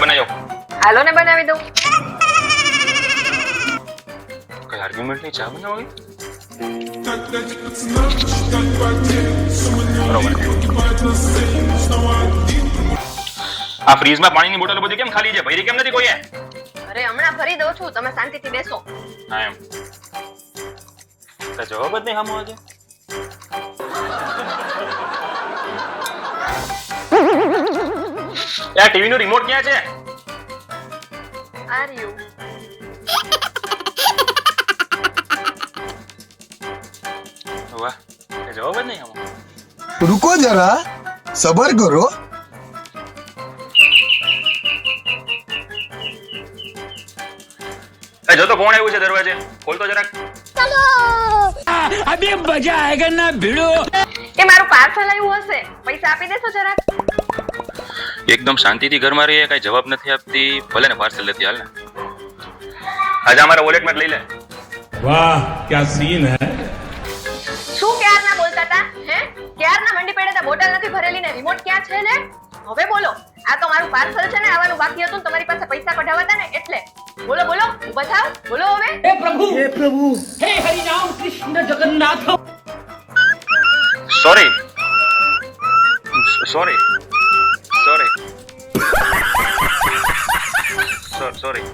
બનાવ્યો. હાલો ને બનાવી દઉં. કઈ આર્ગ્યુમેન્ટ નહીં, ચા બનાવી. બરોબર. આ ફ્રીઝમાં પાણીની બોટલ બધી કેમ ખાલી છે? ભરી કેમ નથી કોઈએ? અરે હમણાં ભરી દઉં છું, તમે શાંતિથી બેસો. હા એમ. તો જવાબ જ નહીં સામો આજે. યાર ટીવી નું રિમોટ ક્યાં છે? આર યુ વાહ, એ જવાબ જ નહીં સામો. रुको जरा सबर करो. એ જો તો કોણ આવ્યું છે દરવાજે? ખોલ તો જરાક. अभी मजा आएगा ना भिड़ो. એ મારું પાર્સલ આવ્યું હશે, પૈસા આપી દેશો જરાક. એકદમ શાંતિથી ઘરમાં રહીએ, કઈ જવાબ નથી આપતી. ભલે ને પાર્સલ લેતી હાલ ને. આજે અમારા વોલેટમાં લઈ લે. वाह क्या सीन है. શું ક્યારના બોલતા હતા? હે ક્યારના મંડી પડે તા બોટલ નથી ભરેલી ને રિમોટ ક્યાં છે ને? હવે બોલો. આ તો મારું પાર્સલ છે ને, આવવાનું બાકી હતું ને તમારી પાસે પૈસા કઢાવવા હતા ને એટલે. બોલો બોલો, ઊભા થાવ, બોલો હવે. हे प्रभु हे Hari Ram Krishna Jagannath. Sorry sorry sorry sorry